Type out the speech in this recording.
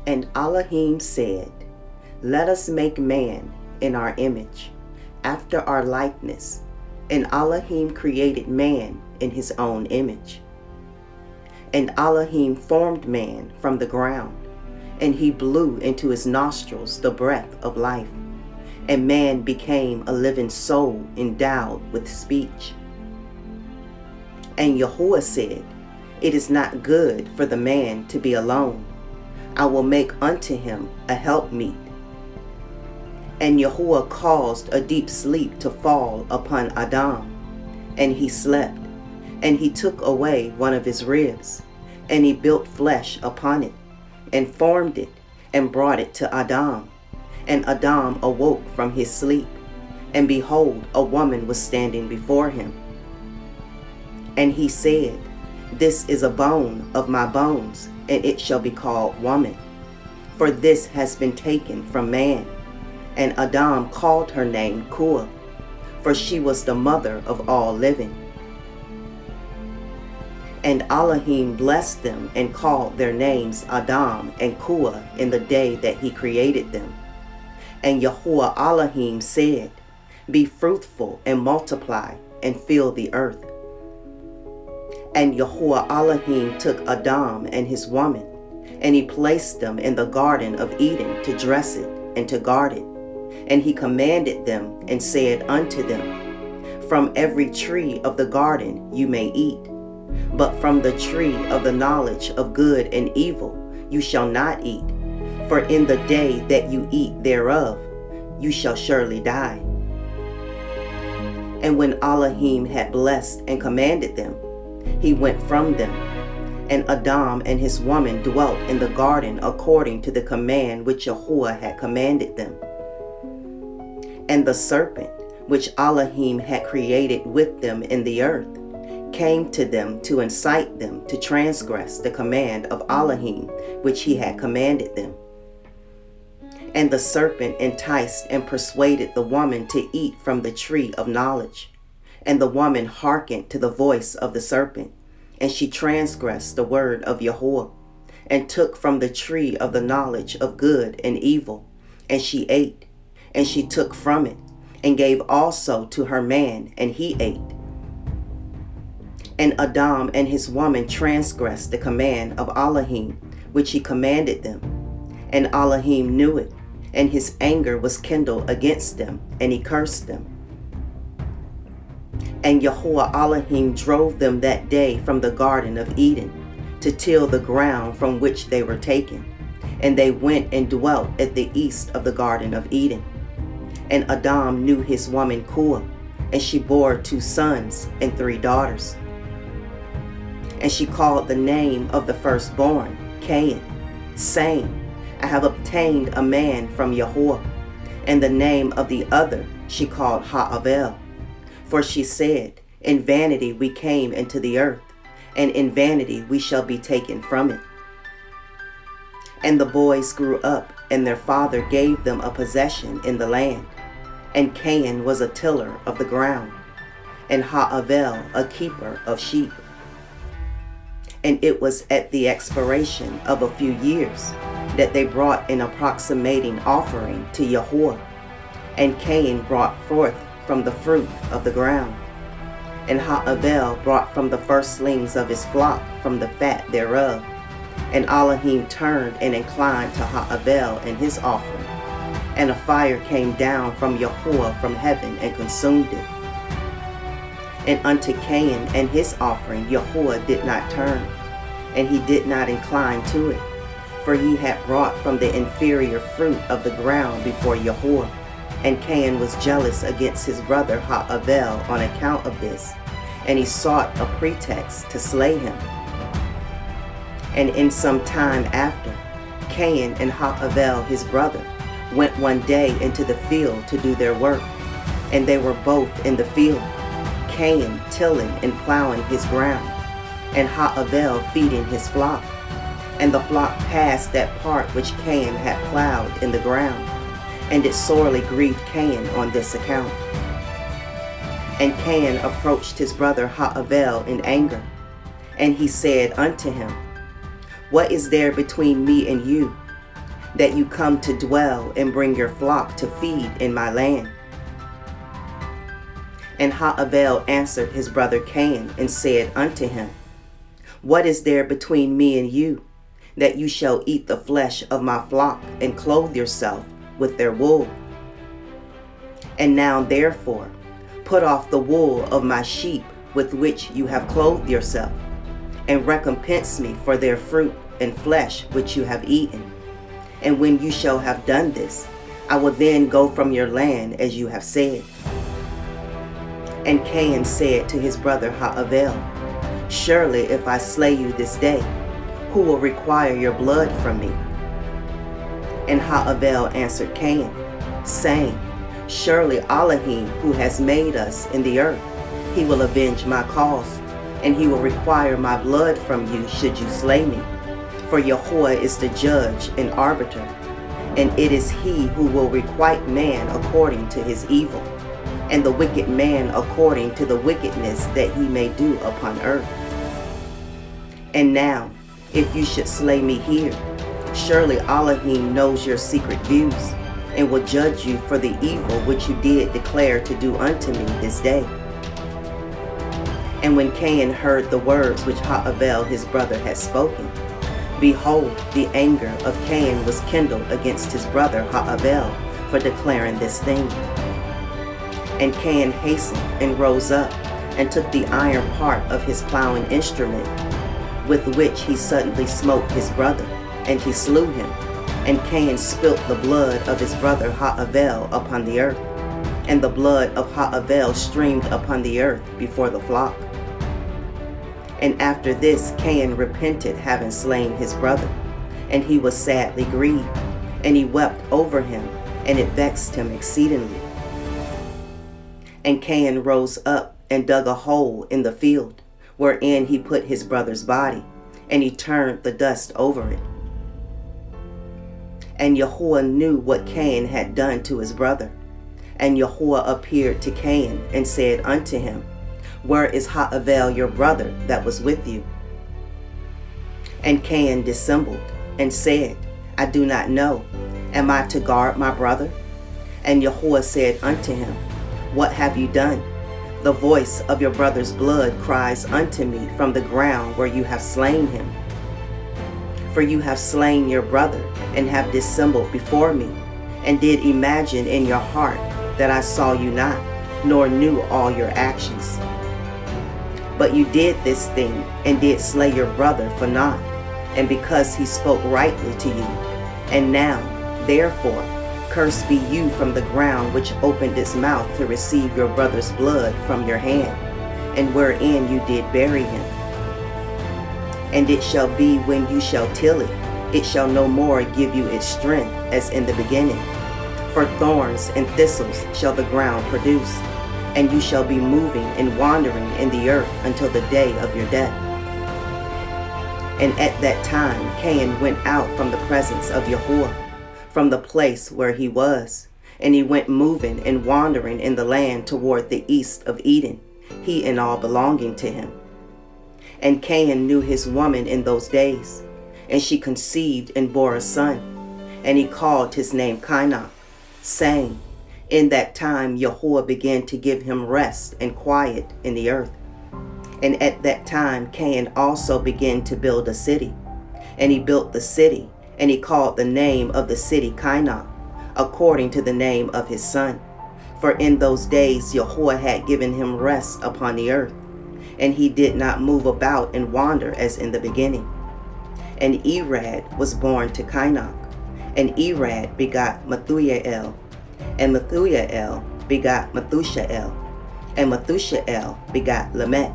And Elohim said, Let us make man in our image, after our likeness. And Elohim created man in his own image. And Elohim formed man from the ground, and he blew into his nostrils the breath of life, and man became a living soul endowed with speech. And Yahuwah said, It is not good for the man to be alone. I will make unto him a helpmeet. And Yahuwah caused a deep sleep to fall upon Adam, and he slept. And he took away one of his ribs, and he built flesh upon it, and formed it, and brought it to Adam. And Adam awoke from his sleep, and behold, a woman was standing before him. And he said, This is a bone of my bones, and it shall be called woman, for this has been taken from man. And Adam called her name Kua, for she was the mother of all living. And Elohim blessed them and called their names Adam and Kua in the day that he created them. And Yahuwah Elohim said, Be fruitful and multiply and fill the earth. And Yahuwah Elohim took Adam and his woman, and he placed them in the garden of Eden to dress it and to guard it. And he commanded them and said unto them, From every tree of the garden you may eat, but from the tree of the knowledge of good and evil you shall not eat, for in the day that you eat thereof you shall surely die. And when Elohim had blessed and commanded them, he went from them, and Adam and his woman dwelt in the garden according to the command which Yahuwah had commanded them. And the serpent, which Elohim had created with them in the earth, came to them to incite them to transgress the command of Elohim which he had commanded them. And the serpent enticed and persuaded the woman to eat from the tree of knowledge. And the woman hearkened to the voice of the serpent, and she transgressed the word of Yahuwah, and took from the tree of the knowledge of good and evil, and she ate. And she took from it, and gave also to her man, and he ate. And Adam and his woman transgressed the command of Elohim, which he commanded them. And Elohim knew it, and his anger was kindled against them, and he cursed them. And Yahuwah Elohim drove them that day from the garden of Eden, to till the ground from which they were taken. And they went and dwelt at the east of the garden of Eden. And Adam knew his woman Kua, and she bore 2 sons and 3 daughters. And she called the name of the firstborn Cain, saying, I have obtained a man from Yahuwah. And the name of the other she called Ha'avel. For she said, In vanity we came into the earth, and in vanity we shall be taken from it. And the boys grew up, and their father gave them a possession in the land. And Cain was a tiller of the ground, and Ha'avel a keeper of sheep. And it was at the expiration of a few years that they brought an approximating offering to Yahuwah. And Cain brought forth from the fruit of the ground, and Ha'avel brought from the firstlings of his flock from the fat thereof. And Elohim turned and inclined to Ha'avel and his offering. And a fire came down from Yahuwah from heaven and consumed it. And unto Cain and his offering Yahuwah did not turn, and he did not incline to it, for he had brought from the inferior fruit of the ground before Yahuwah. And Cain was jealous against his brother Ha'avel on account of this, and he sought a pretext to slay him. And in some time after, Cain and Ha'avel his brother went one day into the field to do their work, and they were both in the field, Cain tilling and plowing his ground, and Ha'avel feeding his flock. And the flock passed that part which Cain had plowed in the ground, and it sorely grieved Cain on this account. And Cain approached his brother Ha'avel in anger, and he said unto him, What is there between me and you? that you come to dwell and bring your flock to feed in my land? And Haavel answered his brother Cain and said unto him, What is there between me and you, that you shall eat the flesh of my flock and clothe yourself with their wool? And now therefore put off the wool of my sheep with which you have clothed yourself, and recompense me for their fruit and flesh which you have eaten. And when you shall have done this, I will then go from your land as you have said. And Cain said to his brother Haavel, Surely if I slay you this day, who will require your blood from me? And Haavel answered Cain, saying, Surely Elohim, who has made us in the earth, he will avenge my cause, and he will require my blood from you should you slay me. For Yahuwah is the judge and arbiter, and it is he who will requite man according to his evil, and the wicked man according to the wickedness that he may do upon earth. And now, if you should slay me here, surely Elohim knows your secret views, and will judge you for the evil which you did declare to do unto me this day. And when Cain heard the words which Haavel his brother had spoken, behold, the anger of Cain was kindled against his brother Haavel for declaring this thing. And Cain hastened and rose up, and took the iron part of his plowing instrument, with which he suddenly smote his brother, and he slew him. And Cain spilt the blood of his brother Haavel upon the earth, and the blood of Haavel streamed upon the earth before the flock. And after this Cain repented having slain his brother, and he was sadly grieved, and he wept over him, and it vexed him exceedingly. And Cain rose up and dug a hole in the field, wherein he put his brother's body, and he turned the dust over it. And Yahuwah knew what Cain had done to his brother. And Yahuwah appeared to Cain and said unto him, Where is Haavel your brother that was with you? And Cain dissembled and said, I do not know. Am I to guard my brother? And Yahuwah said unto him, What have you done? The voice of your brother's blood cries unto me from the ground where you have slain him. For you have slain your brother, and have dissembled before me, and did imagine in your heart that I saw you not, nor knew all your actions. But you did this thing, and did slay your brother for naught, and because he spoke rightly to you. And now, therefore, cursed be you from the ground which opened its mouth to receive your brother's blood from your hand, and wherein you did bury him. And it shall be when you shall till it, it shall no more give you its strength as in the beginning. For thorns and thistles shall the ground produce, and you shall be moving and wandering in the earth until the day of your death. And at that time Cain went out from the presence of Yahuwah, from the place where he was, and he went moving and wandering in the land toward the east of Eden, he and all belonging to him. And Cain knew his woman in those days, and she conceived and bore a son, and he called his name Cainach, saying, In that time Yahuwah began to give him rest and quiet in the earth. And at that time Cain also began to build a city, and he built the city, and he called the name of the city Cainach, according to the name of his son. For in those days Yahuwah had given him rest upon the earth, and he did not move about and wander as in the beginning. And Irad was born to Cainach, and Irad begot Methuel, and Methuel begot Methushael, and Methushael begot Lamech,